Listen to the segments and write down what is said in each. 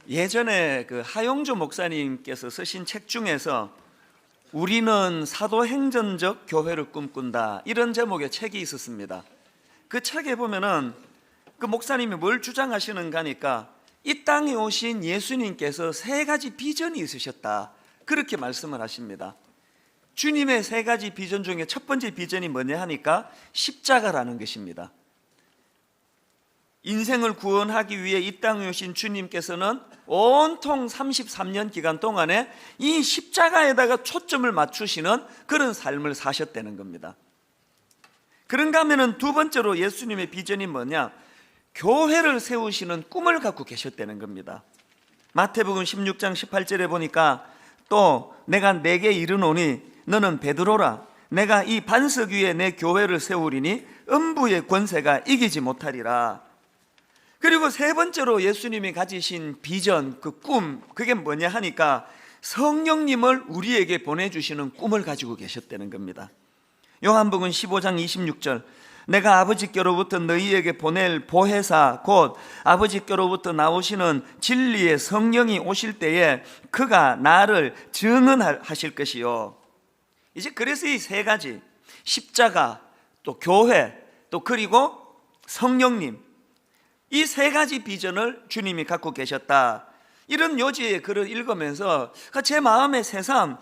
예전에 그 하용조 목사님께서 쓰신 책 중에서 우리는 사도행전적 교회를 꿈꾼다, 이런 제목의 책이 있었습니다. 그 책에 보면은 그 목사님이 뭘 주장하시는가 하니까 이 땅에 오신 예수님께서 세 가지 비전이 있으셨다, 그렇게 말씀을 하십니다. 주님의 세 가지 비전 중에 첫 번째 비전이 뭐냐 하니까 십자가라는 것입니다. 인생을 구원하기 위해 이 땅에 오신 주님께서는 온통 33년 기간 동안에 이 십자가에다가 초점을 맞추시는 그런 삶을 사셨다는 겁니다. 그런가 하면은 두 번째로 예수님의 비전이 뭐냐? 교회를 세우시는 꿈을 갖고 계셨다는 겁니다. 마태복음 16장 18절에 보니까 또 내가 내게 이르노니 너는 베드로라, 내가 이 반석 위에 내 교회를 세우리니 음부의 권세가 이기지 못하리라. 그리고 세 번째로 예수님이 가지신 비전, 그 꿈, 그게 뭐냐 하니까 성령님을 우리에게 보내주시는 꿈을 가지고 계셨다는 겁니다. 요한복음 15장 26절, 내가 아버지께로부터 너희에게 보낼 보혜사 곧 아버지께로부터 나오시는 진리의 성령이 오실 때에 그가 나를 증언하실 것이요. 이제 그래서 이 세 가지, 십자가, 또 교회, 또 그리고 성령님, 이 세 가지 비전을 주님이 갖고 계셨다, 이런 요지의 글을 읽으면서 제 마음에 새삼,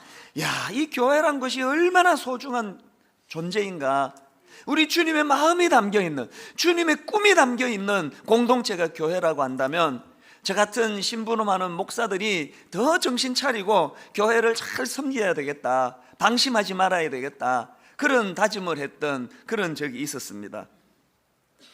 이 교회란 것이 얼마나 소중한 존재인가, 우리 주님의 마음이 담겨있는, 주님의 꿈이 담겨있는 공동체가 교회라고 한다면 저 같은 신부름 하는 목사들이 더 정신 차리고 교회를 잘 섬겨야 되겠다, 방심하지 말아야 되겠다, 그런 다짐을 했던 그런 적이 있었습니다.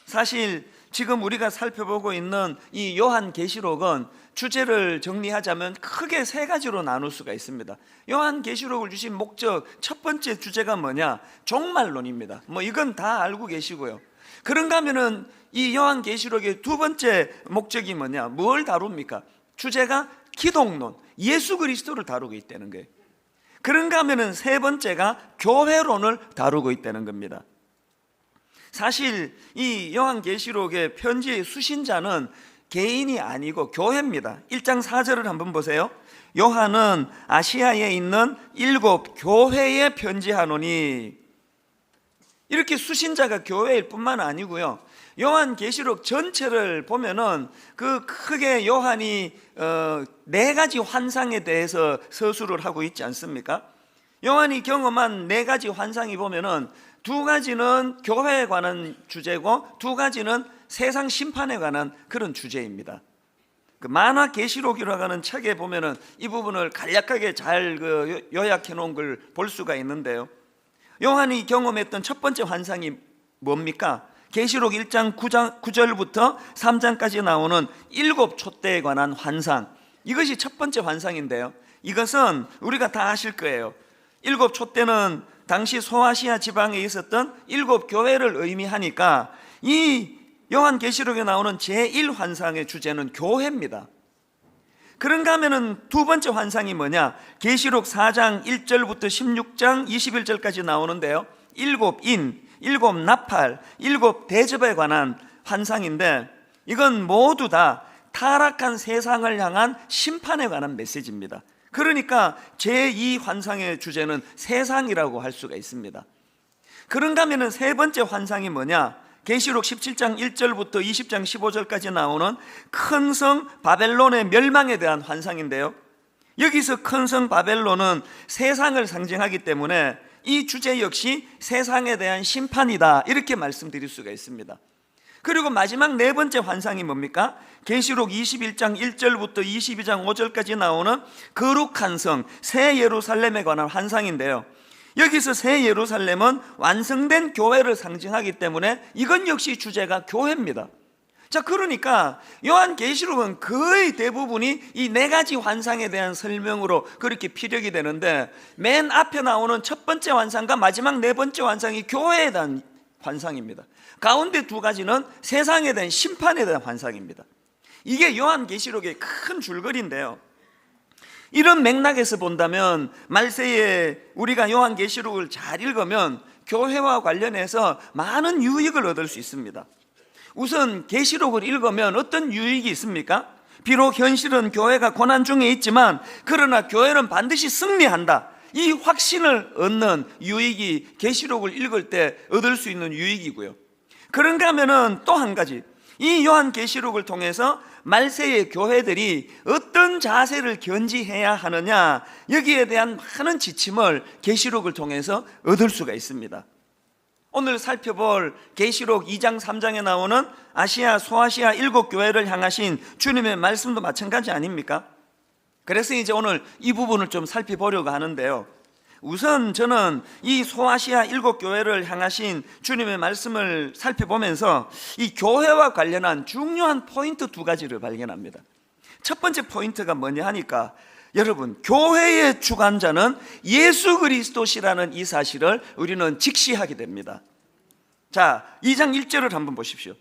사실 지금 우리가 살펴보고 있는 이 요한계시록은 주제를 정리하자면 크게 세 가지로 나눌 수가 있습니다. 요한계시록을 주신 목적, 첫 번째 주제가 뭐냐? 종말론입니다. 이건 다 알고 계시고요. 그런가 하면은 이 요한계시록의 두 번째 목적이 뭐냐? 뭘 다룹니까? 주제가 기독론, 예수 그리스도를 다루고 있다는 거예요. 그런가 하면은 세 번째가 교회론을 다루고 있다는 겁니다. 사실 이 요한계시록의 편지의 수신자는 개인이 아니고 교회입니다. 1장 4절을 한번 보세요. 요한은 아시아에 있는 7 교회에 편지하노니, 이렇게 수신자가 교회일 뿐만 아니고요, 요한계시록 전체를 보면은 그 크게 요한이 4가지 환상에 대해서 서술을 하고 있지 않습니까? 요한이 경험한 4가지 환상이 보면은 2가지는 교회에 관한 주제고 2가지는 세상 심판에 관한 그런 주제입니다. 그 만화계시록이라고 하는 책에 보면은 이 부분을 간략하게 잘 요약해 놓은 걸 볼 수가 있는데요, 요한이 경험했던 첫 번째 환상이 뭡니까? 계시록 1장 9절부터 3장까지 나오는 7 촛대에 관한 환상, 이것이 첫 번째 환상인데요, 이것은 우리가 다 아실 거예요. 7 촛대는 당시 소아시아 지방에 있었던 7 교회를 의미하니까 이 요한계시록에 나오는 제1환상의 주제는 교회입니다. 그런가 하면은 두 번째 환상이 뭐냐? 계시록 4장 1절부터 16장 21절까지 나오는데요, 7 인, 7 나팔, 7 대접에 관한 환상인데 이건 모두 다 타락한 세상을 향한 심판에 관한 메시지입니다. 그러니까 제2환상의 주제는 세상이라고 할 수가 있습니다. 그런가 하면 세 번째 환상이 뭐냐? 계시록 17장 1절부터 20장 15절까지 나오는 큰 성 바벨론의 멸망에 대한 환상인데요, 여기서 큰 성 바벨론은 세상을 상징하기 때문에 이 주제 역시 세상에 대한 심판이다, 이렇게 말씀드릴 수가 있습니다. 그리고 마지막 네 번째 환상이 뭡니까? 계시록 21장 1절부터 22장 5절까지 나오는 거룩한 성 새 예루살렘에 관한 환상인데요, 여기서 새 예루살렘은 완성된 교회를 상징하기 때문에 이건 역시 주제가 교회입니다. 자, 그러니까 요한계시록은 거의 대부분이 이 4가지 환상에 대한 설명으로 그렇게 피력이 되는데, 맨 앞에 나오는 첫 번째 환상과 마지막 네 번째 환상이 교회에 대한 환상입니다. 가운데 2가지는 세상에 대한 심판에 대한 환상입니다. 이게 요한계시록의 큰 줄거리인데요, 이런 맥락에서 본다면 말세에 우리가 요한계시록을 잘 읽으면 교회와 관련해서 많은 유익을 얻을 수 있습니다. 우선 계시록을 읽으면 어떤 유익이 있습니까? 비록 현실은 교회가 고난 중에 있지만 그러나 교회는 반드시 승리한다, 이 확신을 얻는 유익이 계시록을 읽을 때 얻을 수 있는 유익이고요. 그런가 하면은 또 한 가지, 이 요한계시록을 통해서 말세의 교회들이 어떤 자세를 견지해야 하느냐, 여기에 대한 많은 지침을 계시록을 통해서 얻을 수가 있습니다. 오늘 살펴볼 계시록 2장 3장에 나오는 아시아 소아시아 7교회를 향하신 주님의 말씀도 마찬가지 아닙니까? 그래서 이제 오늘 이 부분을 좀 살펴보려고 하는데요, 우선 저는 이 소아시아 7교회를 향하신 주님의 말씀을 살펴보면서 이 교회와 관련한 중요한 포인트 2가지를 발견합니다. 첫 번째 포인트가 뭐냐 하니까, 여러분, 교회의 주관자는 예수 그리스도시라는 이 사실을 우리는 직시하게 됩니다. 자, 2장 1절을 한번 보십시오.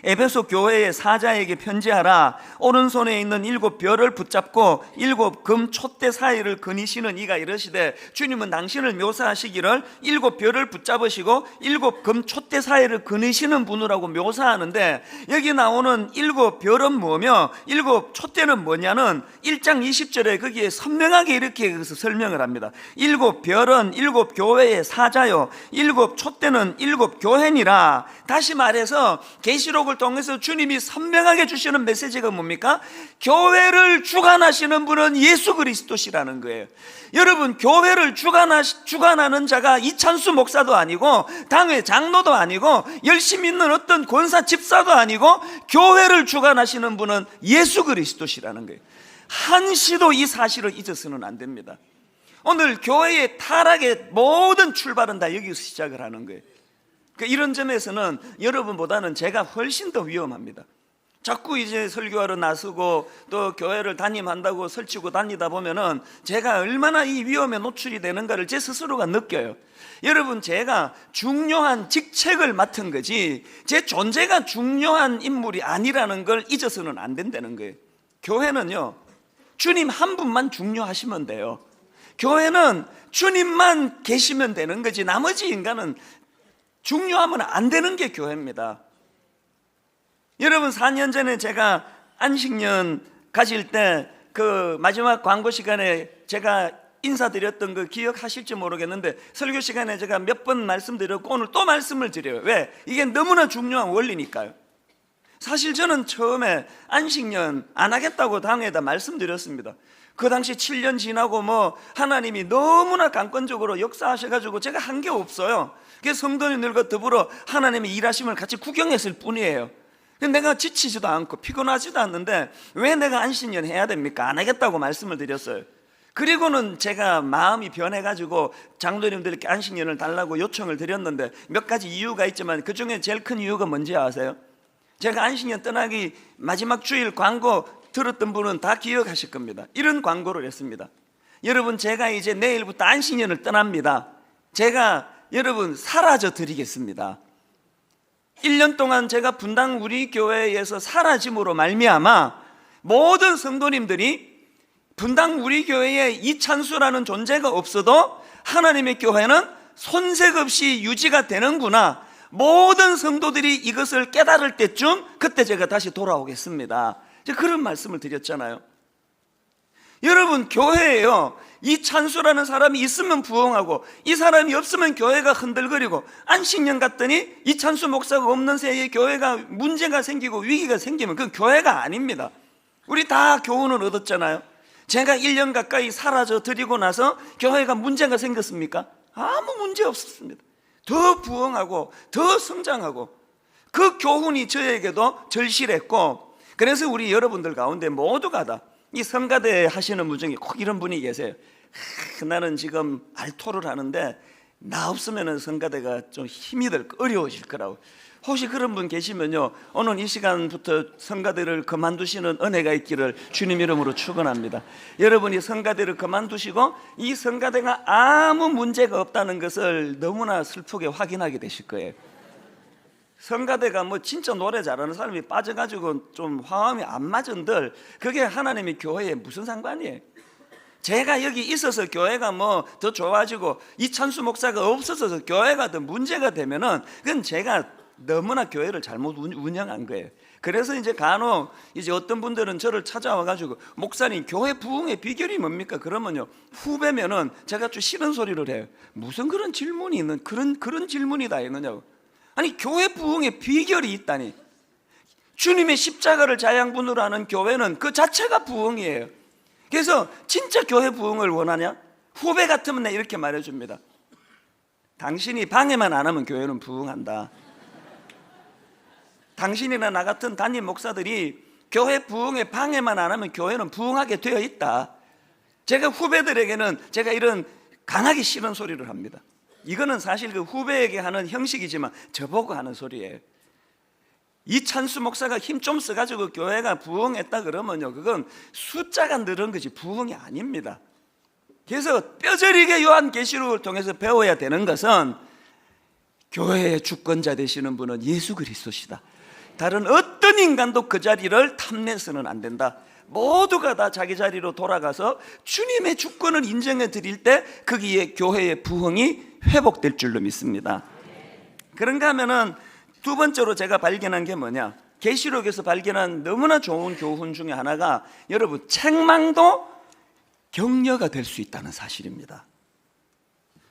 에베소 교회의 사자에게 편지하라. 오른손에 있는 7별을 붙잡고 7금 촛대 사이를 거니시는 이가 이르시되, 주님은 당신을 묘사하시기를 7별을 붙잡으시고 7금 촛대 사이를 거니시는 분이라고 묘사하는데, 여기 나오는 7별은 뭐며 7 촛대는 뭐냐는 1장 20절에 거기에 선명하게 이렇게 설명을 합니다. 7별은 7교회의 사자요, 7 촛대는 7교회니라. 다시 말해서 계시록을 통해서 주님이 선명하게 주시는 메시지가 뭡니까? 교회를 주관하시는 분은 예수 그리스도시라는 거예요. 여러분, 교회를 주관하는 자가 이찬수 목사도 아니고 당회 장로도 아니고 열심히 있는 어떤 권사 집사도 아니고, 교회를 주관하시는 분은 예수 그리스도시라는 거예요. 한시도 이 사실을 잊어서는 안 됩니다. 오늘 교회의 타락의 모든 출발은 다 여기서 시작을 하는 거예요. 이런 점에서는 여러분보다는 제가 훨씬 더 위험합니다. 자꾸 이제 설교하러 나서고 또 교회를 담임한다고 설치고 다니다 보면은 제가 얼마나 이 위험에 노출이 되는가를 제 스스로가 느껴요. 여러분, 제가 중요한 직책을 맡은 거지 제 존재가 중요한 인물이 아니라는 걸 잊어서는 안 된다는 거예요. 교회는요, 주님 한 분만 중요하시면 돼요. 교회는 주님만 계시면 되는 거지 나머지 인간은 중요하면 안 되는 게 교회입니다. 여러분, 4년 전에 제가 안식년 가질 때 그 마지막 광고 시간에 제가 인사드렸던 거 기억하실지 모르겠는데, 설교 시간에 제가 몇 번 말씀드렸고 오늘 또 말씀을 드려요. 왜? 이게 너무나 중요한 원리니까요. 사실 저는 처음에 안식년 안 하겠다고 당회에다 말씀드렸습니다. 그 당시 7년 지나고 하나님이 너무나 강권적으로 역사하셔가지고 제가 한 게 없어요. 그래서 성도님들과 더불어 하나님의 일하심을 같이 구경했을 뿐이에요. 내가 지치지도 않고 피곤하지도 않는데 왜 내가 안식년 해야 됩니까? 안 하겠다고 말씀을 드렸어요. 그리고는 제가 마음이 변해가지고 장로님들께 안식년을 달라고 요청을 드렸는데 몇 가지 이유가 있지만 그 중에 제일 큰 이유가 뭔지 아세요? 제가 안식년 떠나기 마지막 주일 광고 들었던 분은 다 기억하실 겁니다. 이런 광고를 했습니다. 여러분, 제가 이제 내일부터 안식년을 떠납니다. 제가 여러분 사라져 드리겠습니다. 1년 동안 제가 분당 우리 교회에서 사라짐으로 말미암아 모든 성도님들이 분당 우리 교회에 이찬수라는 존재가 없어도 하나님의 교회는 손색 없이 유지가 되는구나, 모든 성도들이 이것을 깨달을 때쯤 그때 제가 다시 돌아오겠습니다. 그런 말씀을 드렸잖아요. 여러분, 교회에요, 이찬수라는 사람이 있으면 부흥하고 이 사람이 없으면 교회가 흔들거리고, 안식년 갔더니 이찬수 목사가 없는 새에 교회가 문제가 생기고 위기가 생기면 그건 교회가 아닙니다. 우리 다 교훈을 얻었잖아요. 제가 1년 가까이 사라져 드리고 나서 교회가 문제가 생겼습니까? 아무 문제 없었습니다. 더 부흥하고 더 성장하고, 그 교훈이 저에게도 절실했고, 그래서 우리 여러분들 가운데 모두가 다 이 성가대 하시는 분 중에 꼭 이런 분이 계세요. 나는 지금 알토를 하는데 나 없으면 성가대가 좀 힘이 들 어려워질 거라고. 혹시 그런 분 계시면요, 오늘 이 시간부터 성가대를 그만두시는 은혜가 있기를 주님 이름으로 축원합니다. 여러분이 성가대를 그만두시고 이 성가대가 아무 문제가 없다는 것을 너무나 슬프게 확인하게 되실 거예요. 성가대가 진짜 노래 잘하는 사람이 빠져가지고 좀 화음이 안 맞은들 그게 하나님의 교회에 무슨 상관이에요? 제가 여기 있어서 교회가 더 좋아지고 이찬수 목사가 없어서 교회가 더 문제가 되면은 그건 제가 너무나 교회를 잘못 운영한 거예요. 그래서 이제 간혹 이제 어떤 분들은 저를 찾아와 가지고 목사님 교회 부흥의 비결이 뭡니까? 그러면요 후배면은 제가 좀 싫은 소리를 해요. 무슨 그런 질문이 있는 그런 질문이 다 있느냐고. 아니 교회 부흥의 비결이 있다니. 주님의 십자가를 자양분으로 하는 교회는 그 자체가 부흥이에요. 그래서 진짜 교회 부흥을 원하냐? 후배 같으면 내 이렇게 말해줍니다. 당신이 방해만 안 하면 교회는 부흥한다. 당신이나 나 같은 담임 목사들이 교회 부흥에 방해만 안 하면 교회는 부흥하게 되어 있다. 제가 후배들에게는 제가 이런 강하게 싫은 소리를 합니다. 이거는 사실 그 후배에게 하는 형식이지만 저보고 하는 소리예요. 이찬수 목사가 힘 좀 써가지고 교회가 부흥했다 그러면요 그건 숫자가 늘은 것이 부흥이 아닙니다. 그래서 뼈저리게 요한계시록을 통해서 배워야 되는 것은 교회의 주권자 되시는 분은 예수 그리스도시다. 다른 어떤 인간도 그 자리를 탐내서는 안 된다. 모두가 다 자기 자리로 돌아가서 주님의 주권을 인정해 드릴 때 거기에 교회의 부흥이 회복될 줄로 믿습니다. 그런가 하면은 두 번째로 제가 발견한 게 뭐냐, 계시록에서 발견한 너무나 좋은 교훈 중에 하나가 여러분 책망도 격려가 될 수 있다는 사실입니다.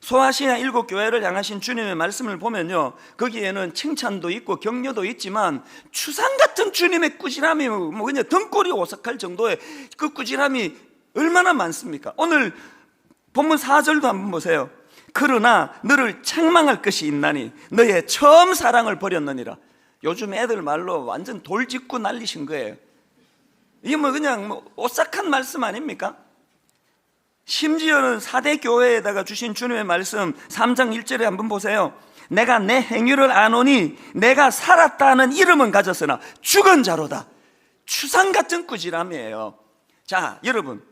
소아시아 7교회를 향하신 주님의 말씀을 보면요 거기에는 칭찬도 있고 격려도 있지만 추상 같은 주님의 꾸지람이 뭐 그냥 등골이 오싹할 정도의 그 꾸지람이 얼마나 많습니까? 오늘 본문 4절도 한번 보세요. 그러나 너를 책망할 것이 있나니 너의 처음 사랑을 버렸느니라. 요즘 애들 말로 완전 돌직구 날리신 거예요. 이게 뭐 그냥 뭐 오싹한 말씀 아닙니까? 심지어는 4대 교회에다가 주신 주님의 말씀 3장 1절에 한번 보세요. 내가 내 행위를 아노니 내가 살았다는 이름은 가졌으나 죽은 자로다. 추상 같은 꾸지람이에요. 자 여러분,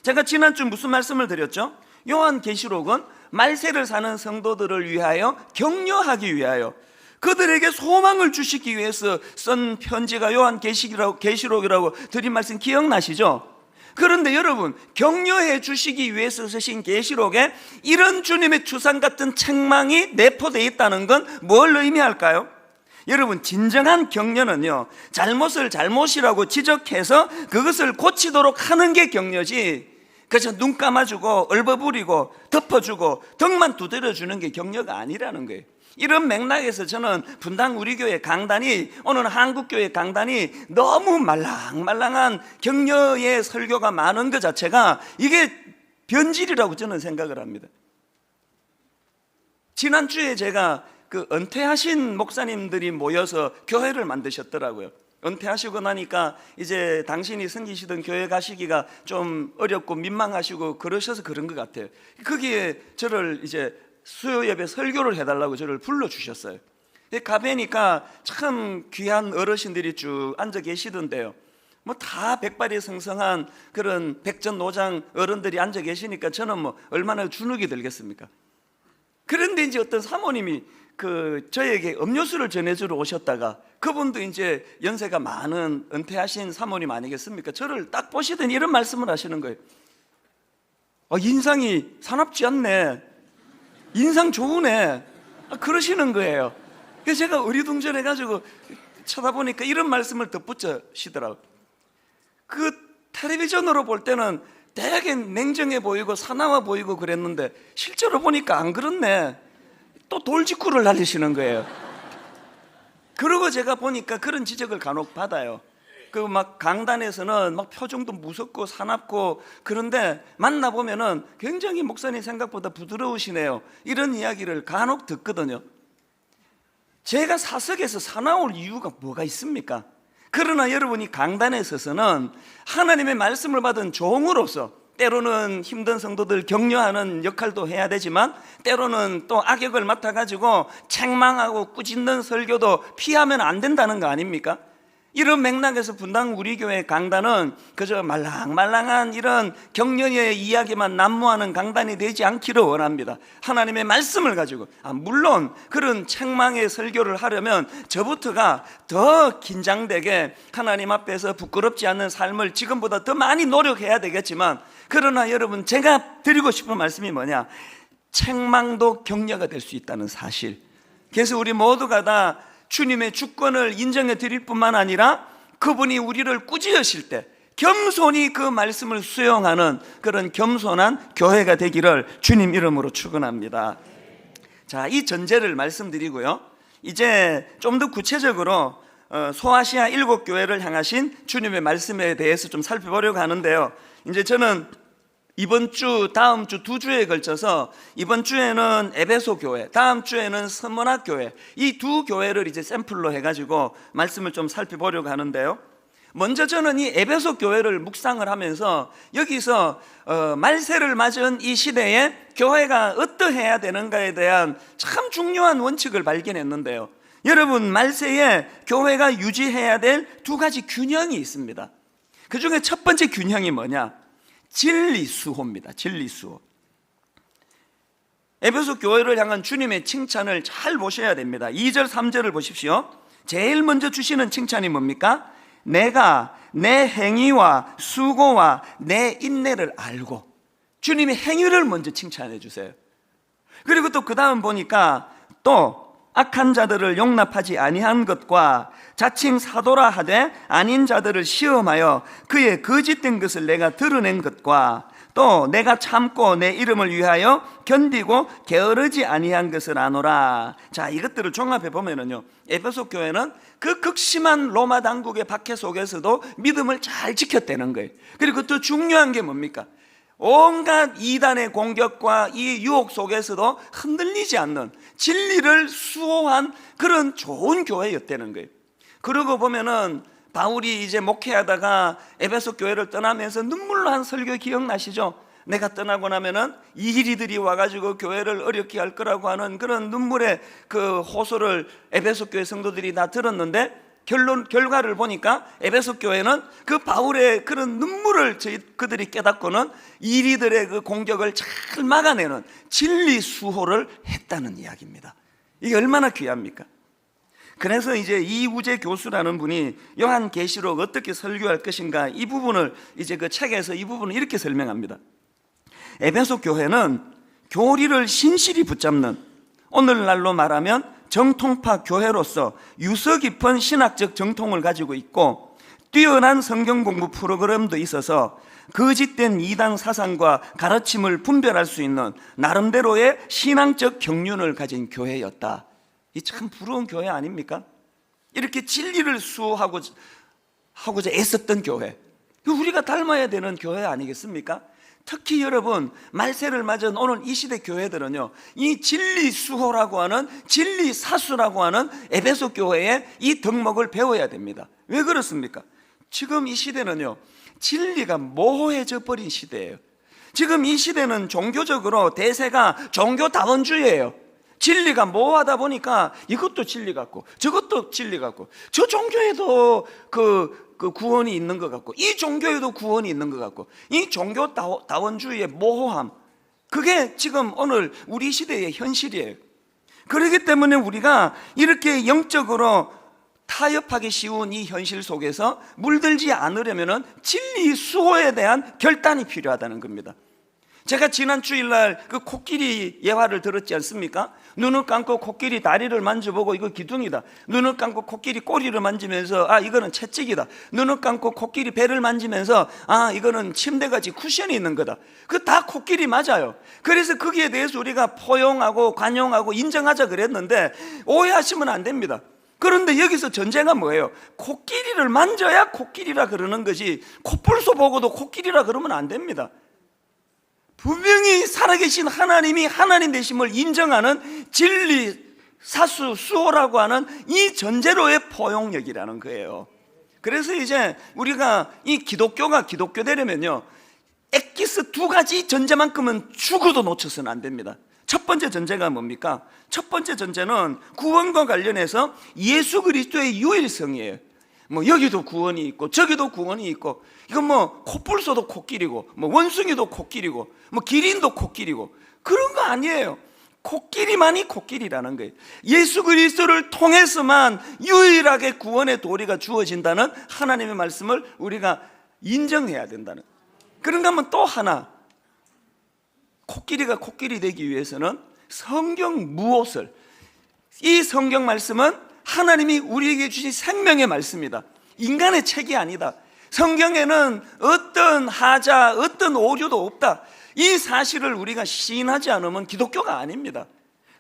제가 지난주 무슨 말씀을 드렸죠? 요한계시록은 말세를 사는 성도들을 위하여 격려하기 위하여 그들에게 소망을 주시기 위해서 쓴 편지가 요한계시록이라고 드린 말씀 기억나시죠? 그런데 여러분 격려해 주시기 위해서 쓰신 계시록에 이런 주님의 추상 같은 책망이 내포되어 있다는 건 뭘 의미할까요? 여러분 진정한 격려는요 잘못을 잘못이라고 지적해서 그것을 고치도록 하는 게 격려지, 그래서 눈 감아주고 얼버무리고 덮어주고 덕만 두드려주는 게 격려가 아니라는 거예요. 이런 맥락에서 저는 분당 우리 교회 강단이, 오늘 한국교회 강단이 너무 말랑말랑한 격려의 설교가 많은 것 자체가 이게 변질이라고 저는 생각을 합니다. 지난주에 제가 그 은퇴하신 목사님들이 모여서 교회를 만드셨더라고요. 은퇴하시고 나니까 이제 당신이 섬기시던 교회 가시기가 좀 어렵고 민망하시고 그러셔서 그런 것 같아요. 거기에 저를 이제 수요 예배 설교를 해달라고 저를 불러주셨어요. 가뵈니까 참 귀한 어르신들이 쭉 앉아 계시던데요, 뭐 다 백발이 성성한 그런 백전노장 어른들이 앉아 계시니까 저는 뭐 얼마나 주눅이 들겠습니까? 그런데 이제 어떤 사모님이 저에게 음료수를 전해주러 오셨다가, 그분도 이제 연세가 많은 은퇴하신 사모님 아니겠습니까? 저를 딱 보시더니 이런 말씀을 하시는 거예요. 인상이 사납지 않네, 인상 좋으네, 그러시는 거예요. 그래서 제가 어리둥절해가지고 쳐다보니까 이런 말씀을 덧붙이시더라고요. 그 텔레비전으로 볼 때는 되게 냉정해 보이고 사나워 보이고 그랬는데 실제로 보니까 안 그렇네, 또 돌직구를 날리시는 거예요. 그러고 제가 보니까 그런 지적을 간혹 받아요. 막 강단에서는 막 표정도 무섭고 사납고, 그런데 만나보면은 굉장히 목사님 생각보다 부드러우시네요, 이런 이야기를 간혹 듣거든요. 제가 사석에서 사나울 이유가 뭐가 있습니까? 그러나 여러분이 강단에 서서는 하나님의 말씀을 받은 종으로서 때로는 힘든 성도들 격려하는 역할도 해야 되지만 때로는 또 악역을 맡아가지고 책망하고 꾸짖는 설교도 피하면 안 된다는 거 아닙니까? 이런 맥락에서 분당 우리 교회 강단은 그저 말랑말랑한 이런 격려의 이야기만 난무하는 강단이 되지 않기를 원합니다. 하나님의 말씀을 가지고, 물론 그런 책망의 설교를 하려면 저부터가 더 긴장되게 하나님 앞에서 부끄럽지 않는 삶을 지금보다 더 많이 노력해야 되겠지만, 그러나 여러분 제가 드리고 싶은 말씀이 뭐냐, 책망도 격려가 될 수 있다는 사실, 그래서 우리 모두가 다 주님의 주권을 인정해 드릴 뿐만 아니라 그분이 우리를 꾸짖으실 때 겸손히 그 말씀을 수용하는 그런 겸손한 교회가 되기를 주님 이름으로 축원합니다. 자, 이 전제를 말씀드리고요, 이제 좀 더 구체적으로 소아시아 7교회를 향하신 주님의 말씀에 대해서 좀 살펴보려고 하는데요, 이제 저는 이번 주, 다음 주 2주에 걸쳐서 이번 주에는 에베소 교회, 다음 주에는 선문학 교회, 이 두 교회를 이제 샘플로 해가지고 말씀을 좀 살펴보려고 하는데요, 먼저 저는 이 에베소 교회를 묵상을 하면서 여기서 말세를 맞은 이 시대에 교회가 어떠해야 되는가에 대한 참 중요한 원칙을 발견했는데요, 여러분, 말세에 교회가 유지해야 될 두 가지 균형이 있습니다. 그 중에 첫 번째 균형이 뭐냐? 진리수호입니다. 진리수호. 에베소 교회를 향한 주님의 칭찬을 잘 보셔야 됩니다. 2절 3절을 보십시오. 제일 먼저 주시는 칭찬이 뭡니까? 내가 내 행위와 수고와 내 인내를 알고. 주님의 행위를 먼저 칭찬해 주세요. 그리고 또 그 다음 보니까 또 악한 자들을 용납하지 아니한 것과 자칭 사도라 하되 아닌 자들을 시험하여 그의 거짓된 것을 내가 드러낸 것과 또 내가 참고 내 이름을 위하여 견디고 게으르지 아니한 것을 아노라. 자, 이것들을 종합해 보면은요, 에베소 교회는 그 극심한 로마 당국의 박해 속에서도 믿음을 잘 지켰다는 거예요. 그리고 또 중요한 게 뭡니까? 온갖 이단의 공격과 이 유혹 속에서도 흔들리지 않는 진리를 수호한 그런 좋은 교회였다는 거예요. 그러고 보면은 바울이 이제 목회하다가 에베소 교회를 떠나면서 눈물로 한 설교 기억나시죠? 내가 떠나고 나면은 이리들이 와가지고 교회를 어렵게 할 거라고 하는 그런 눈물의 그 호소를 에베소 교회 성도들이 다 들었는데, 결과를 보니까 에베소 교회는 그 바울의 그런 눈물을 그들이 깨닫고는 이리들의 그 공격을 잘 막아내는 진리 수호를 했다는 이야기입니다. 이게 얼마나 귀합니까? 그래서 이제 이우재 교수라는 분이 요한계시록 어떻게 설교할 것인가, 이 부분을 이제 그 책에서 이 부분을 이렇게 설명합니다. 에베소 교회는 교리를 신실히 붙잡는, 오늘날로 말하면 정통파 교회로서 유서 깊은 신학적 정통을 가지고 있고 뛰어난 성경 공부 프로그램도 있어서 거짓된 이단 사상과 가르침을 분별할 수 있는 나름대로의 신앙적 경륜을 가진 교회였다. 이 참 부러운 교회 아닙니까? 이렇게 진리를 수호하고자 애썼던 교회, 우리가 닮아야 되는 교회 아니겠습니까? 특히 여러분, 말세를 맞은 오늘 이 시대 교회들은요, 이 진리 수호라고 하는, 진리 사수라고 하는 에베소 교회의 이 덕목을 배워야 됩니다. 왜 그렇습니까? 지금 이 시대는요, 진리가 모호해져 버린 시대예요. 지금 이 시대는 종교적으로 대세가 종교다원주의예요. 진리가 모호하다 보니까 이것도 진리 같고 저것도 진리 같고, 저 종교에도 그 구원이 있는 것 같고 이 종교에도 구원이 있는 것 같고, 이 종교다원주의의 모호함, 그게 지금 오늘 우리 시대의 현실이에요. 그렇기 때문에 우리가 이렇게 영적으로 타협하기 쉬운 이 현실 속에서 물들지 않으려면 진리 수호에 대한 결단이 필요하다는 겁니다. 제가 지난 주일날 그 코끼리 예화를 들었지 않습니까? 눈을 감고 코끼리 다리를 만져보고 이거 기둥이다. 눈을 감고 코끼리 꼬리를 만지면서 아, 이거는 채찍이다. 눈을 감고 코끼리 배를 만지면서 아, 이거는 침대같이 쿠션이 있는 거다. 그 다 코끼리 맞아요. 그래서 거기에 대해서 우리가 포용하고 관용하고 인정하자 그랬는데 오해하시면 안 됩니다. 그런데 여기서 전제가 뭐예요? 코끼리를 만져야 코끼리라 그러는 거지 코뿔소 보고도 코끼리라 그러면 안 됩니다. 분명히 살아계신 하나님이 하나님 되심을 인정하는 진리 사수 수호라고 하는 이 전제로의 포용력이라는 거예요. 그래서 이제 우리가 이 기독교가 기독교 되려면요, 엑기스 두 가지 전제만큼은 죽어도 놓쳐서는 안 됩니다. 첫 번째 전제가 뭡니까? 첫 번째 전제는 구원과 관련해서 예수 그리스도의 유일성이에요. 뭐 여기도 구원이 있고 저기도 구원이 있고, 이건 뭐 코뿔소도 코끼리고 뭐 원숭이도 코끼리고 뭐 기린도 코끼리고 그런 거 아니에요. 코끼리만이 코끼리라는 거예요. 예수 그리스도를 통해서만 유일하게 구원의 도리가 주어진다는 하나님의 말씀을 우리가 인정해야 된다는. 그런가 하면 또 하나, 코끼리가 코끼리 되기 위해서는 성경 무엇을, 이 성경 말씀은 하나님이 우리에게 주신 생명의 말씀이다. 인간의 책이 아니다. 성경에는 어떤 하자, 어떤 오류도 없다. 이 사실을 우리가 시인하지 않으면 기독교가 아닙니다.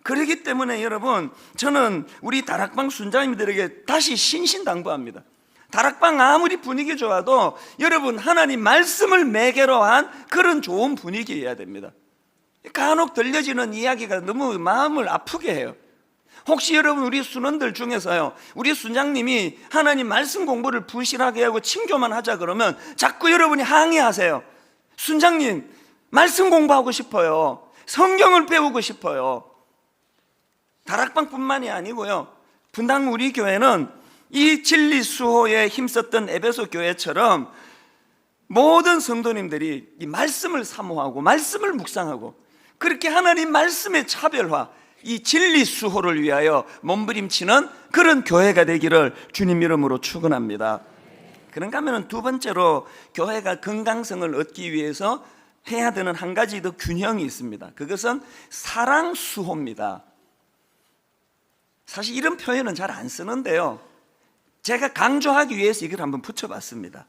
그렇기 때문에 여러분, 저는 우리 다락방 순자님들에게 다시 신신당부합니다. 다락방 아무리 분위기 좋아도 여러분, 하나님 말씀을 매개로 한 그런 좋은 분위기여야 됩니다. 간혹 들려지는 이야기가 너무 마음을 아프게 해요. 혹시 여러분, 우리 순원들 중에서요, 우리 순장님이 하나님 말씀 공부를 부실하게 하고 친교만 하자 그러면 자꾸 여러분이 항의하세요. 순장님, 말씀 공부하고 싶어요. 성경을 배우고 싶어요. 다락방뿐만이 아니고요, 분당 우리 교회는 이 진리 수호에 힘썼던 에베소 교회처럼 모든 성도님들이 이 말씀을 사모하고 말씀을 묵상하고 그렇게 하나님 말씀의 차별화, 이 진리 수호를 위하여 몸부림치는 그런 교회가 되기를 주님 이름으로 축원합니다. 그런가 하면 두 번째로 교회가 건강성을 얻기 위해서 해야 되는 한 가지 더 균형이 있습니다. 그것은 사랑 수호입니다. 사실 이런 표현은 잘 안 쓰는데요, 제가 강조하기 위해서 이걸 한번 붙여봤습니다.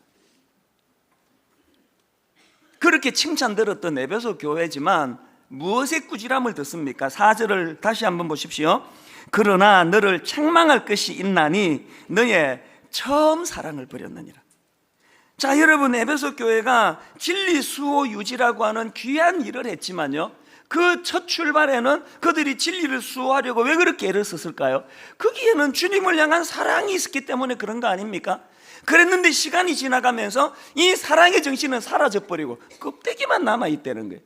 그렇게 칭찬 들었던 에베소 교회지만 무엇에 꾸지람을 듣습니까? 4절을 다시 한번 보십시오. 그러나 너를 책망할 것이 있나니 너의 처음 사랑을 버렸느니라. 자, 여러분, 에베소 교회가 진리 수호 유지라고 하는 귀한 일을 했지만요, 그 첫 출발에는 그들이 진리를 수호하려고 왜 그렇게 애를 썼을까요? 거기에는 주님을 향한 사랑이 있었기 때문에 그런 거 아닙니까? 그랬는데 시간이 지나가면서 이 사랑의 정신은 사라져버리고 껍데기만 남아있다는 거예요.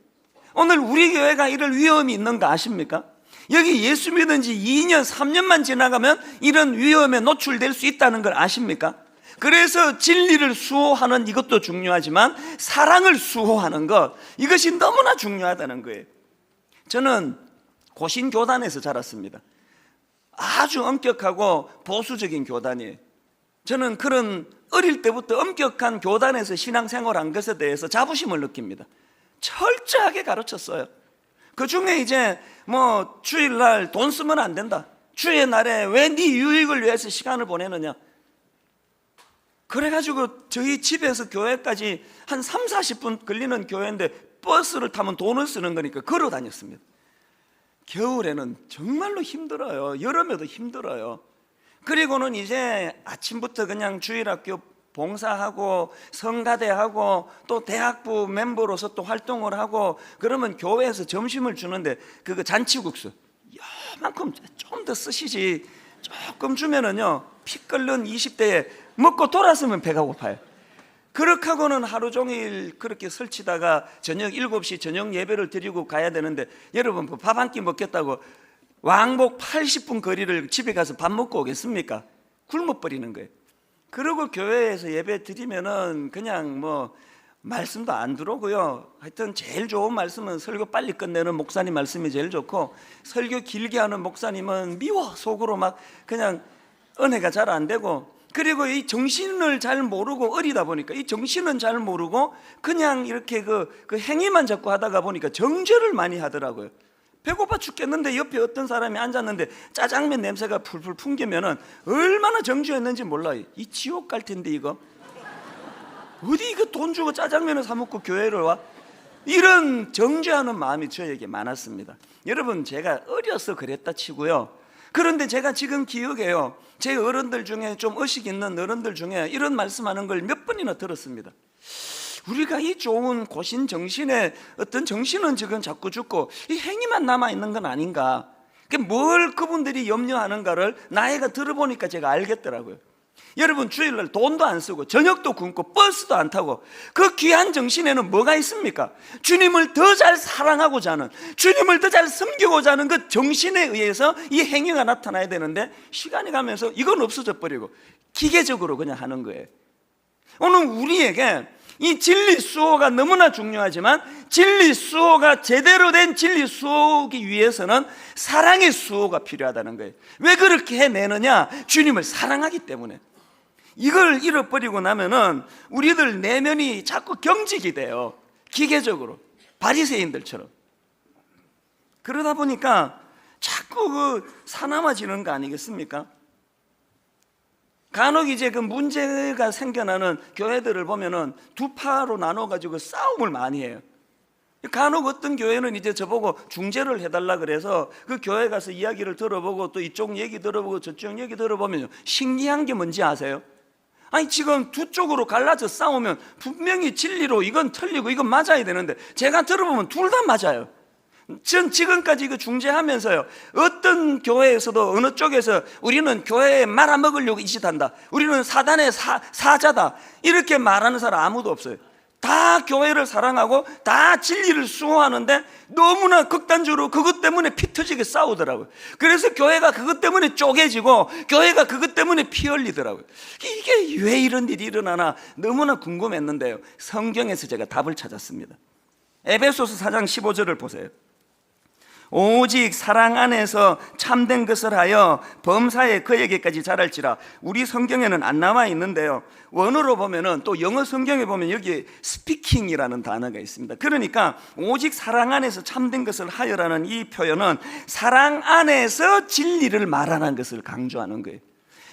오늘 우리 교회가 이럴 위험이 있는 거 아십니까? 여기 예수 믿은 지 2년, 3년만 지나가면 이런 위험에 노출될 수 있다는 걸 아십니까? 그래서 진리를 수호하는 이것도 중요하지만 사랑을 수호하는 것, 이것이 너무나 중요하다는 거예요. 저는 고신교단에서 자랐습니다. 아주 엄격하고 보수적인 교단이에요. 저는 그런 어릴 때부터 엄격한 교단에서 신앙생활한 것에 대해서 자부심을 느낍니다. 철저하게 가르쳤어요. 그 중에 이제 뭐 주일날 돈 쓰면 안 된다, 주의 날에 왜 네 유익을 위해서 시간을 보내느냐, 그래가지고 저희 집에서 교회까지 한 3, 40분 걸리는 교회인데 버스를 타면 돈을 쓰는 거니까 걸어 다녔습니다. 겨울에는 정말로 힘들어요. 여름에도 힘들어요. 그리고는 이제 아침부터 그냥 주일학교 봉사하고 성가대하고 또 대학부 멤버로서 또 활동을 하고 그러면 교회에서 점심을 주는데 그거 잔치국수 요만큼 좀 더 쓰시지, 조금 주면은요 피 끓는 20대에 먹고 돌아서면 배가 고파요. 그렇게 하고는 하루 종일 그렇게 설치다가 저녁 7시 저녁 예배를 드리고 가야 되는데, 여러분 밥 한 끼 먹겠다고 왕복 80분 거리를 집에 가서 밥 먹고 오겠습니까? 굶어버리는 거예요. 그리고 교회에서 예배 드리면은 그냥 뭐 말씀도 안 들어오고요. 하여튼 제일 좋은 말씀은 설교 빨리 끝내는 목사님 말씀이 제일 좋고, 설교 길게 하는 목사님은 미워 속으로 막 그냥 은혜가 잘 안 되고, 그리고 이 정신을 잘 모르고 어리다 보니까 이 정신은 잘 모르고 그냥 이렇게 그 행위만 자꾸 하다가 보니까 정죄를 많이 하더라고요. 배고파 죽겠는데 옆에 어떤 사람이 앉았는데 짜장면 냄새가 풀풀 풍기면은 얼마나 정죄했는지 몰라요. 이 지옥 갈 텐데 이거 어디 이거 돈 주고 짜장면을 사 먹고 교회를 와? 이런 정죄하는 마음이 저에게 많았습니다. 여러분, 제가 어려서 그랬다 치고요, 그런데 제가 지금 기억해요. 제 어른들 중에 좀 의식 있는 어른들 중에 이런 말씀하는 걸 몇 번이나 들었습니다. 우리가 이 좋은 고신 정신의 어떤 정신은 지금 자꾸 죽고 이 행위만 남아있는 건 아닌가, 뭘 그분들이 염려하는가를 나이가 들어보니까 제가 알겠더라고요. 여러분, 주일날 돈도 안 쓰고 저녁도 굶고 버스도 안 타고 그 귀한 정신에는 뭐가 있습니까? 주님을 더 잘 사랑하고자 하는, 주님을 더 잘 섬기고자 하는 그 정신에 의해서 이 행위가 나타나야 되는데 시간이 가면서 이건 없어져 버리고 기계적으로 그냥 하는 거예요. 오늘 우리에게 이 진리 수호가 너무나 중요하지만 진리 수호가 제대로 된 진리 수호기 위해서는 사랑의 수호가 필요하다는 거예요. 왜 그렇게 해내느냐? 주님을 사랑하기 때문에. 이걸 잃어버리고 나면은 우리들 내면이 자꾸 경직이 돼요. 기계적으로 바리새인들처럼. 그러다 보니까 자꾸 자꾸 사나워지는 거 아니겠습니까? 간혹 이제 문제가 생겨나는 교회들을 보면은 두 파로 나눠가지고 싸움을 많이 해요. 간혹 어떤 교회는 이제 저보고 중재를 해달라 그래서 그 교회 가서 이야기를 들어보고 또 이쪽 얘기 들어보고 저쪽 얘기 들어보면 신기한 게 뭔지 아세요? 아니 지금 두 쪽으로 갈라져 싸우면 분명히 진리로 이건 틀리고 이건 맞아야 되는데 제가 들어보면 둘 다 맞아요. 전 지금까지 이거 중재하면서요, 어떤 교회에서도 어느 쪽에서 우리는 교회에 말아먹으려고 이 짓 한다, 우리는 사단의 사자다, 이렇게 말하는 사람 아무도 없어요. 다 교회를 사랑하고 다 진리를 수호하는데 너무나 극단적으로 그것 때문에 피 터지게 싸우더라고요. 그래서 교회가 그것 때문에 쪼개지고 교회가 그것 때문에 피 흘리더라고요. 이게 왜 이런 일이 일어나나 너무나 궁금했는데요, 성경에서 제가 답을 찾았습니다. 에베소서 4장 15절을 보세요. 오직 사랑 안에서 참된 것을 하여 범사에 그에게까지 자랄지라. 우리 성경에는 안 나와 있는데요, 원어로 보면은 또 영어 성경에 보면 여기 스피킹이라는 단어가 있습니다. 그러니까 오직 사랑 안에서 참된 것을 하여라는 이 표현은 사랑 안에서 진리를 말하는 것을 강조하는 거예요.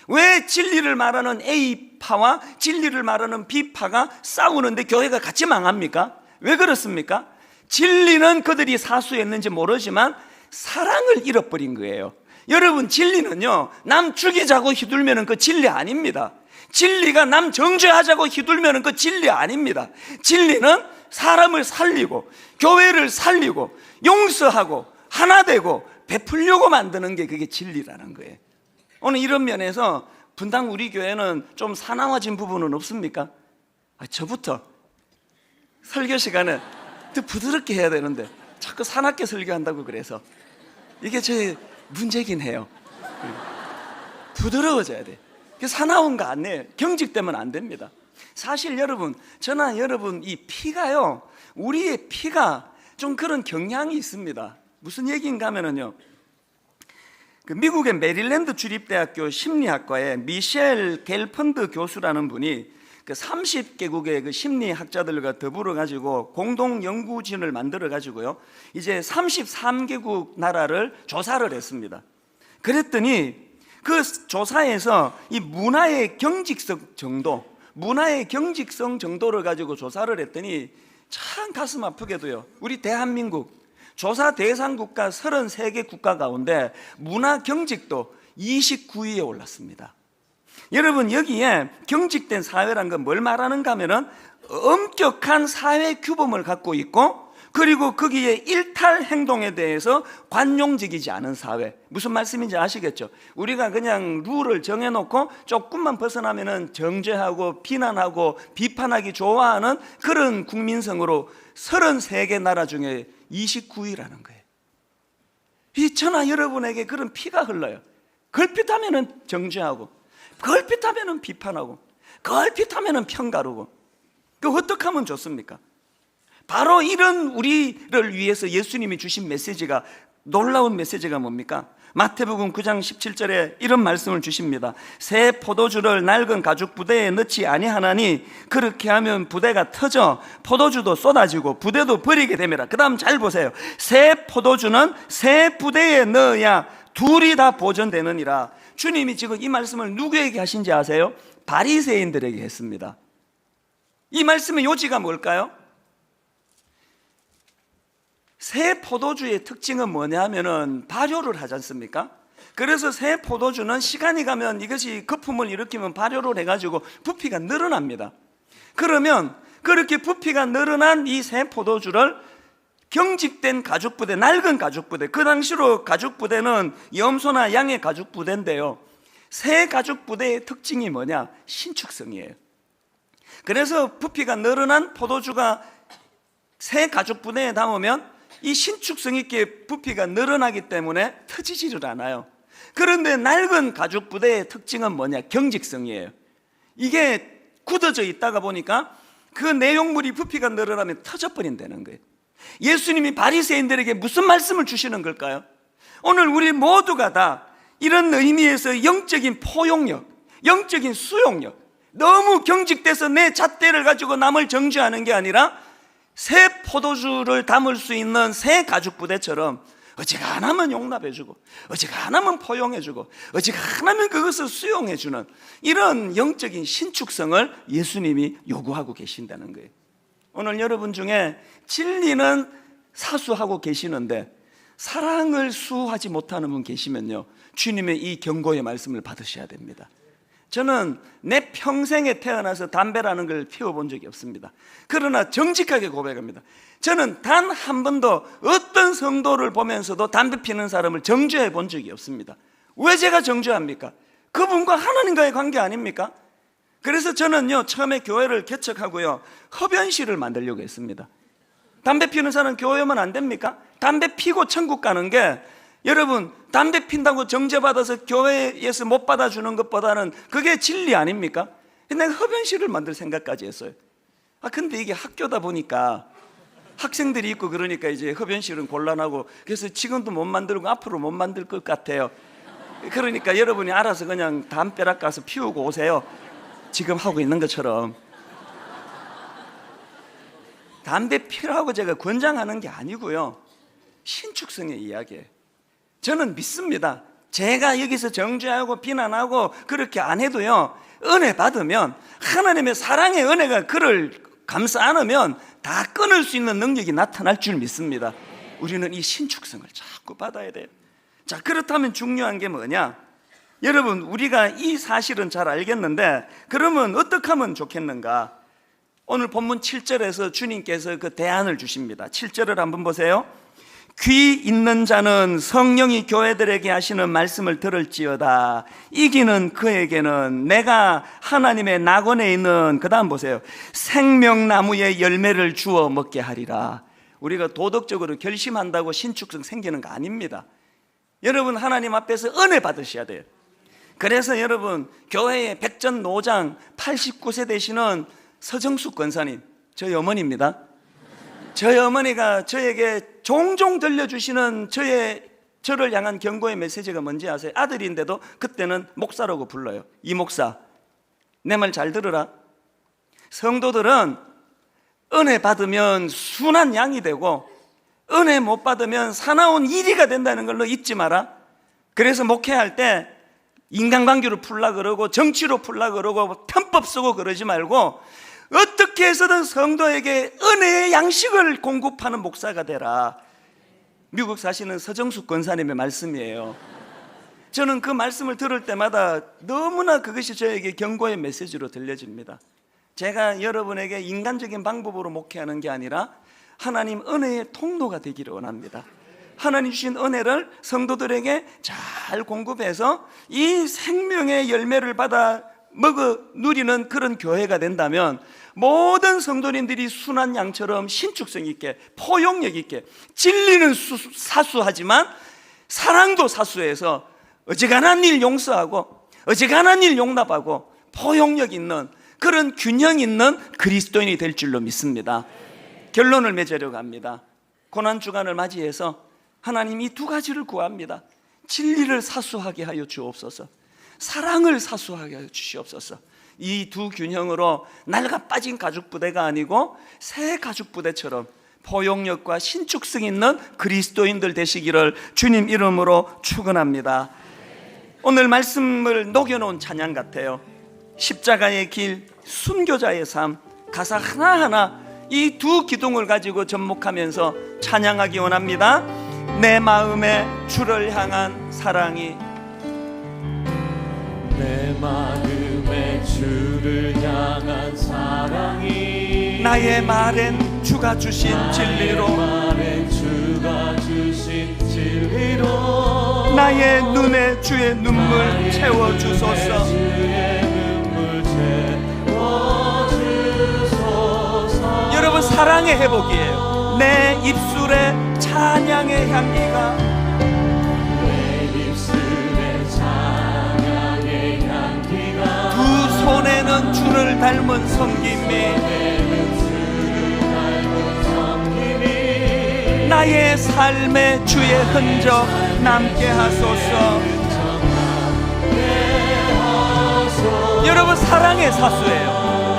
왜 진리를 말하는 A파와 진리를 말하는 B파가 싸우는데 교회가 같이 망합니까? 왜 그렇습니까? 진리는 그들이 사수했는지 모르지만 사랑을 잃어버린 거예요. 여러분, 진리는요, 남 죽이자고 휘둘면은 그 진리 아닙니다. 진리가 남 정죄하자고 휘둘면은 그 진리 아닙니다. 진리는 사람을 살리고 교회를 살리고 용서하고 하나 되고 베풀려고 만드는 게 그게 진리라는 거예요. 오늘 이런 면에서 분당 우리 교회는 좀 사나워진 부분은 없습니까? 저부터 설교 시간에 더 부드럽게 해야 되는데 자꾸 사납게 설교한다고 그래서 이게 제 문제긴 해요. 부드러워져야 돼. 사나운 거 안 해요. 경직되면 안 됩니다. 사실 여러분, 저나 여러분 이 피가요, 우리의 피가 좀 그런 경향이 있습니다. 무슨 얘기인가 하면은요, 미국의 메릴랜드 주립대학교 심리학과의 미셸 겔펀드 교수라는 분이 30개국의 심리학자들과 더불어 가지고 공동 연구진을 만들어 가지고요, 이제 33개국 나라를 조사를 했습니다. 그랬더니 그 조사에서 이 문화의 경직성 정도를 가지고 조사를 했더니 참 가슴 아프게도요, 우리 대한민국 조사 대상 국가 33개 국가 가운데 문화 경직도 29위에 올랐습니다. 여러분, 여기에 경직된 사회란 건 뭘 말하는가 하면은 엄격한 사회 규범을 갖고 있고, 그리고 거기에 일탈 행동에 대해서 관용적이지 않은 사회. 무슨 말씀인지 아시겠죠? 우리가 그냥 룰을 정해놓고 조금만 벗어나면은 정죄하고 비난하고 비판하기 좋아하는 그런 국민성으로 33개 나라 중에 29위라는 거예요. 이 저나 여러분에게 그런 피가 흘러요. 걸핏하면은 정죄하고, 걸핏하면은 비판하고, 걸핏하면은 평가르고. 어떻게 하면 좋습니까? 바로 이런 우리를 위해서 예수님이 주신 메시지가, 놀라운 메시지가 뭡니까? 마태복음 9장 17절에 이런 말씀을 주십니다. 새 포도주를 낡은 가죽 부대에 넣지 아니하나니 그렇게 하면 부대가 터져 포도주도 쏟아지고 부대도 버리게 됩니다. 그 다음 잘 보세요. 새 포도주는 새 부대에 넣어야 둘이 다 보존되느니라. 주님이 지금 이 말씀을 누구에게 하신지 아세요? 바리새인들에게 했습니다. 이 말씀의 요지가 뭘까요? 새 포도주의 특징은 뭐냐 하면은 발효를 하지 않습니까? 그래서 새 포도주는 시간이 가면 이것이 거품을 일으키면 발효를 해가지고 부피가 늘어납니다. 그러면 그렇게 부피가 늘어난 이 새 포도주를 경직된 가죽부대, 낡은 가죽부대, 그 당시로 가죽부대는 염소나 양의 가죽부대인데요, 새 가죽부대의 특징이 뭐냐? 신축성이에요. 그래서 부피가 늘어난 포도주가 새 가죽부대에 담으면 이 신축성 있게 부피가 늘어나기 때문에 터지지를 않아요. 그런데 낡은 가죽부대의 특징은 뭐냐? 경직성이에요. 이게 굳어져 있다가 보니까 그 내용물이 부피가 늘어나면 터져버린다는 거예요. 예수님이 바리새인들에게 무슨 말씀을 주시는 걸까요? 오늘 우리 모두가 다 이런 의미에서 영적인 포용력, 영적인 수용력, 너무 경직돼서 내 잣대를 가지고 남을 정죄하는 게 아니라 새 포도주를 담을 수 있는 새 가죽부대처럼 어지간하면 용납해주고 어지간하면 포용해주고 어지간하면 그것을 수용해주는 이런 영적인 신축성을 예수님이 요구하고 계신다는 거예요. 오늘 여러분 중에 진리는 사수하고 계시는데 사랑을 수호하지 못하는 분 계시면요, 주님의 이 경고의 말씀을 받으셔야 됩니다. 저는 내 평생에 태어나서 담배라는 걸 피워본 적이 없습니다. 그러나 정직하게 고백합니다. 저는 단 한 번도 어떤 성도를 보면서도 담배 피는 사람을 정죄해 본 적이 없습니다. 왜 제가 정죄합니까? 그분과 하나님과의 관계 아닙니까? 그래서 저는요, 처음에 교회를 개척하고요, 흡연실을 만들려고 했습니다. 담배 피우는 사람 교회 오면 안 됩니까? 담배 피고 천국 가는 게, 여러분, 담배 핀다고 정죄받아서 교회에서 못 받아주는 것보다는 그게 진리 아닙니까? 내가 흡연실을 만들 생각까지 했어요. 근데 이게 학교다 보니까 학생들이 있고 그러니까 이제 흡연실은 곤란하고, 그래서 지금도 못 만들고 앞으로 못 만들 것 같아요. 그러니까 여러분이 알아서 그냥 담벼락 가서 피우고 오세요. 지금 하고 있는 것처럼. 담배 피라고 제가 권장하는 게 아니고요, 신축성의 이야기예요. 저는 믿습니다. 제가 여기서 정죄하고 비난하고 그렇게 안 해도요, 은혜 받으면 하나님의 사랑의 은혜가 그를 감싸 안으면 다 끊을 수 있는 능력이 나타날 줄 믿습니다. 우리는 이 신축성을 자꾸 받아야 돼요. 자, 그렇다면 중요한 게 뭐냐? 여러분, 우리가 이 사실은 잘 알겠는데 그러면 어떻게 하면 좋겠는가? 오늘 본문 7절에서 주님께서 그 대안을 주십니다. 7절을 한번 보세요. 귀 있는 자는 성령이 교회들에게 하시는 말씀을 들을지어다. 이기는 그에게는 내가 하나님의 낙원에 있는, 그 다음 보세요, 생명나무의 열매를 주어 먹게 하리라. 우리가 도덕적으로 결심한다고 신축성 생기는 거 아닙니다. 여러분, 하나님 앞에서 은혜 받으셔야 돼요. 그래서 여러분, 교회의 백전노장 89세 되시는 서정숙 권사님, 저희 어머니입니다. 저희 어머니가 저에게 종종 들려주시는 저를 향한 경고의 메시지가 뭔지 아세요? 아들인데도 그때는 목사라고 불러요. 이 목사, 내 말 잘 들으라. 성도들은 은혜 받으면 순한 양이 되고 은혜 못 받으면 사나운 이리가 된다는 걸로 잊지 마라. 그래서 목회할 때 인간관계로 풀라 그러고 정치로 풀라 그러고 편법 쓰고 그러지 말고 어떻게 해서든 성도에게 은혜의 양식을 공급하는 목사가 되라. 미국 사시는 서정숙 권사님의 말씀이에요. 저는 그 말씀을 들을 때마다 너무나 그것이 저에게 경고의 메시지로 들려집니다. 제가 여러분에게 인간적인 방법으로 목회하는 게 아니라 하나님 은혜의 통로가 되기를 원합니다. 하나님 주신 은혜를 성도들에게 잘 공급해서 이 생명의 열매를 받아 먹어 누리는 그런 교회가 된다면 모든 성도님들이 순한 양처럼 신축성 있게 포용력 있게, 진리는 사수하지만 사랑도 사수해서 어지간한 일 용서하고 어지간한 일 용납하고 포용력 있는 그런 균형 있는 그리스도인이 될 줄로 믿습니다. 결론을 맺으려고 합니다. 고난주간을 맞이해서 하나님 이 두 가지를 구합니다. 진리를 사수하게 하여 주옵소서, 사랑을 사수하게 하여 주시옵소서. 이 두 균형으로 낡아 빠진 가죽부대가 아니고 새 가죽부대처럼 포용력과 신축성 있는 그리스도인들 되시기를 주님 이름으로 축원합니다. 오늘 말씀을 녹여놓은 찬양 같아요. 십자가의 길, 순교자의 삶, 가사 하나하나 이 두 기둥을 가지고 접목하면서 찬양하기 원합니다. 내 마음에 주를 향한 사랑이, 내 마음에 주를 향한 사랑이, 나의 말엔 주가 주신 진리로, 말엔 주가 주신 진리로, 나의 눈에 주의 눈물 채워주소서. 주의 눈물 채워주소서. 여러분, 사랑의 회복이에요. 내 입술에 찬양의 향기가, 내 입술에 찬양의 향기가, 두 손에는 주를 닮은 섬김이, 나의 삶에 주의 흔적 남게 하소서. 여러분, 사랑의 사수예요.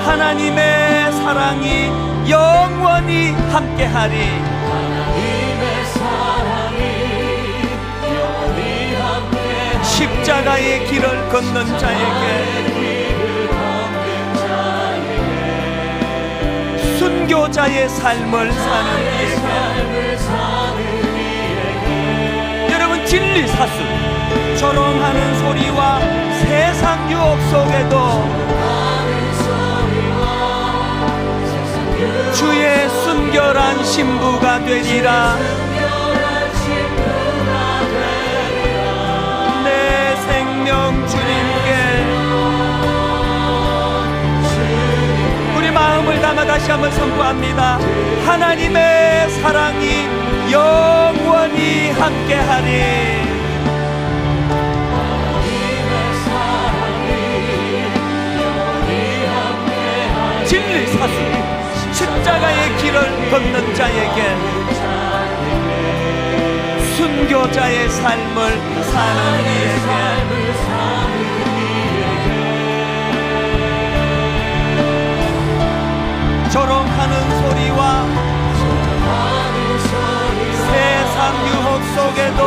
하나님의 사랑이 영원히 함께하리. 하나님의 사랑이 십자가의 길을 걷는 자에게, 순교자의 삶을 사는 이에게, 여러분 진리 사수, 조롱하는 소리와 세상 유혹 속에도 주의 순결한 신부가 되리라. 내 생명 주님께, 우리 마음을 담아 다시 한번 선포합니다. 하나님의 사랑이 영원히 함께하리. 진리 사수, 십자가의 길을 걷는 자에게, 순교자의 삶을 사는 이에게, 조롱하는 소리와 세상 유혹 속에도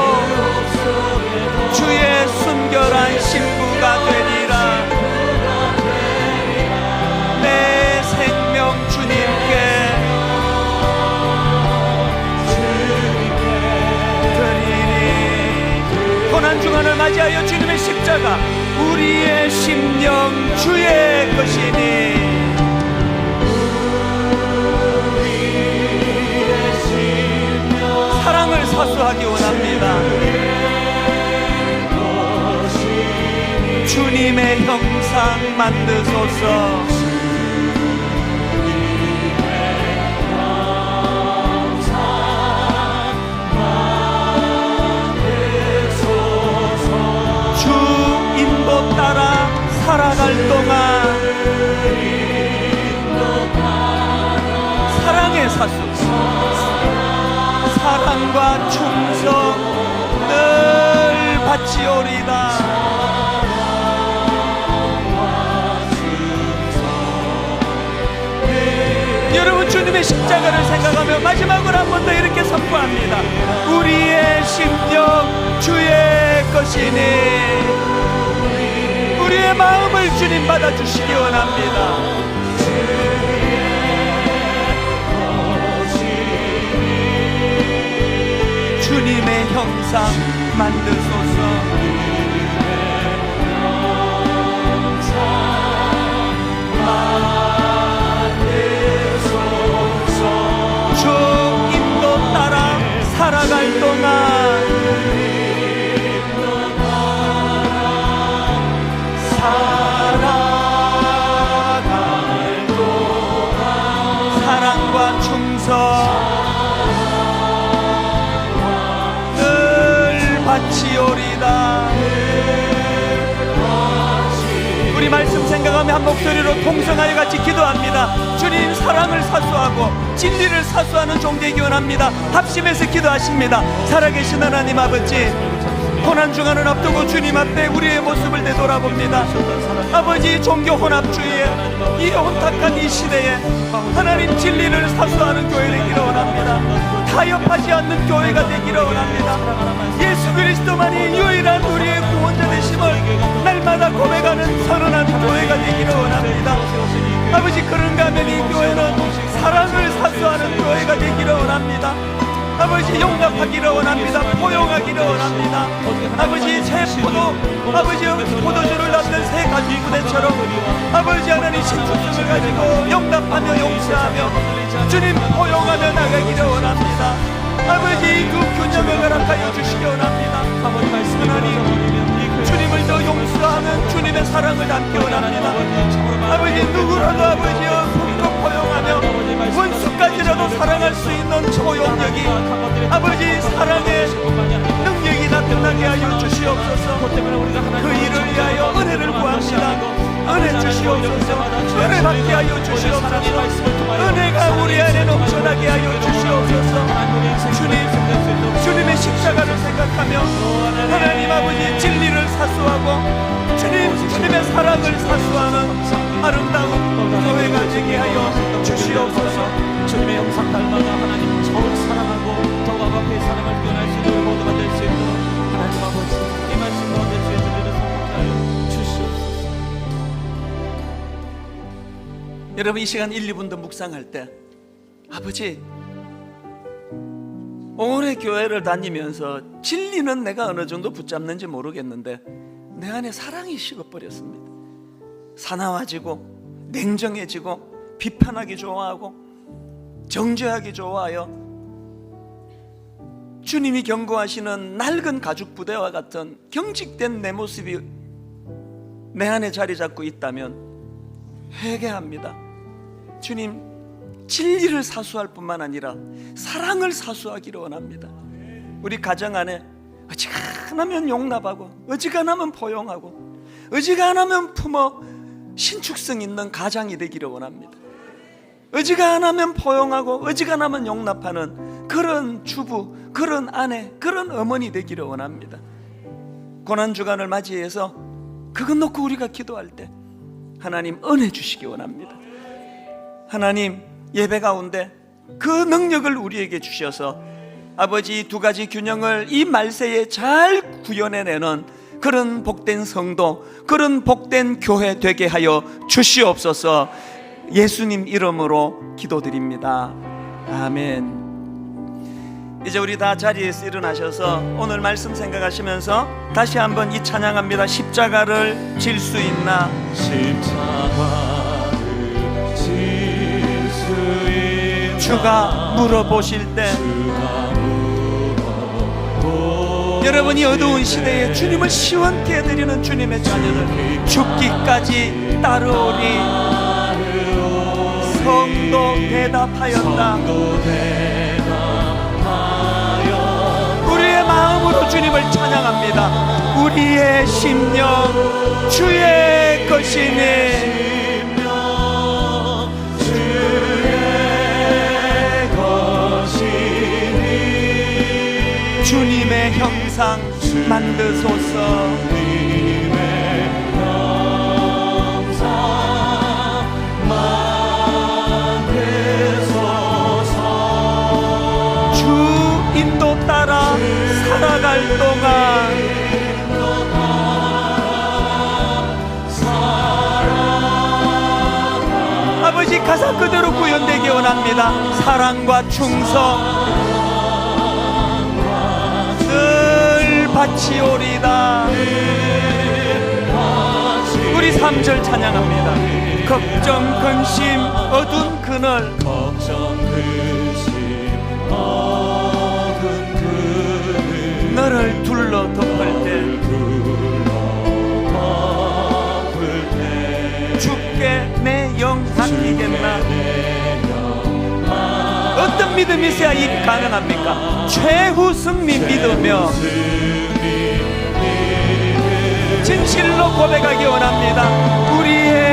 주의 순결한 신부가 되리라. 내 생명 주님께 드리리. 고난중간을 맞이하여 주님의 십자가, 우리의 심령 주의 것이니 사랑을 사수하기 원합니다. 주님의 형상 만드소서. 주 인도 따라 살아갈 동안 사랑의 사수, 사랑과 충성 늘 바치오리다. 여러분 주님의 십자가를 생각하며 마지막으로 한 번 더 이렇게 선포합니다. 우리의 심령 주의 것이니, 우리의 마음을 주님 받아주시기 원합니다. 주님의 형상 만드소서. 주 인도 따라 살아갈 동안 사랑과 충성 바치오리다. 우리 말씀 생각하며 한 목소리로 통성하여 같이 기도합니다. 주님 사랑을 사수하고 진리를 사수하는 종 되기 원합니다. 합심해서 기도하십니다. 살아계신 하나님 아버지, 고난중간을 앞두고 주님 앞에 우리의 모습을 되돌아봅니다. 아버지, 종교 혼합주의에 이 혼탁한 이 시대에 하나님 진리를 사수하는 교회 되기를 원합니다. 타협하지 않는 교회가 되기를 원합니다. 예수 그리스도만이 유일한 우리의 구원자 되심을 날마다 고백하는 선언하는 교회가 되기를 원합니다. 아버지, 그런가 하면 이 교회는 사랑을 사수하는 교회가 되기를 원합니다. 아버지, 용납하기를 원합니다. 포용하기를 원합니다. 아버지, 새 아버지 포도주를 담는 새 가죽 부대처럼 아버지 하나님 신중성을 가지고 용납하며 용서하며 주님 포용하며 나가기를 원합니다. 아버지, 그 균형을 허락하여 주시기 원합니다. 하나님, 주님을 더 용서하는 주님의 사랑을 담기 원합니다. 아버지, 누구라도 아버지여 품고 포용하며 원수까지라도 사랑할 수 있는 초용력이 아버지 사랑의 능력이 나타나게 하여 주시옵소서. 그 일을 위하여 은혜를 구합니다. 은혜 주시옵소서. 은혜 받게 하여 주시옵소서. 은혜가 우리 안에 넘쳐나게 하여 주시옵소서. 주님의 십자가를 생각하며 하나님 아버지 진리를 사수하고 주님의 사랑을 사수하는 아름다운 교회가 되게 하여 주시옵소서. 주님의 형상 닮아가 하나님 서울 사랑하고 더 앞에 사랑을 표현할 수 있는 모두가 될 수 있도록 하나님 아버지 이 말씀 가운데 주의 진리를 여러분 이 시간 1, 2분 더 묵상할 때 아버지, 오래 교회를 다니면서 진리는 내가 어느 정도 붙잡는지 모르겠는데 내 안에 사랑이 식어버렸습니다. 사나워지고 냉정해지고 비판하기 좋아하고 정죄하기 좋아하여 주님이 경고하시는 낡은 가죽 부대와 같은 경직된 내 모습이 내 안에 자리 잡고 있다면 회개합니다. 주님, 진리를 사수할 뿐만 아니라 사랑을 사수하기를 원합니다. 우리 가정 안에 어지간하면 용납하고 어지간하면 포용하고 어지간하면 품어 신축성 있는 가장이 되기를 원합니다. 어지간하면 포용하고 어지간하면 용납하는 그런 주부, 그런 아내, 그런 어머니 되기를 원합니다. 고난주간을 맞이해서 그것 놓고 우리가 기도할 때 하나님 은혜 주시기 원합니다. 하나님, 예배 가운데 그 능력을 우리에게 주셔서 아버지, 두 가지 균형을 이 말세에 잘 구현해내는 그런 복된 성도, 그런 복된 교회 되게 하여 주시옵소서. 예수님 이름으로 기도드립니다. 아멘. 이제 우리 다 자리에서 일어나셔서 오늘 말씀 생각하시면서 다시 한번 이 찬양합니다. 십자가를 질 수 있나? 십자가를 질 수 있나? 주가 물어보실 때 여러분이 어두운 시대에 주님을 시원케 해드리는 주님의 자녀들, 죽기까지 따르오리. 성도 대답하였다. 우리의 마음으로 주님을 찬양합니다. 우리의 심령 주의 것이니 주님의 형상 만드소서. 주 인도 따라 살아갈 동안 아버지, 가사 그대로 구현되기 원합니다. 사랑과 충성 늘 바치오리다. 우리 3절 찬양합니다. 걱정 근심 어두운 그늘, 너를 둘러 덮을 때 주께 내 영 맡기겠나? 어떤 믿음이 있어야 이 가능합니까? 최후 승리 믿으며 진실로 고백하기 원합니다. 우리의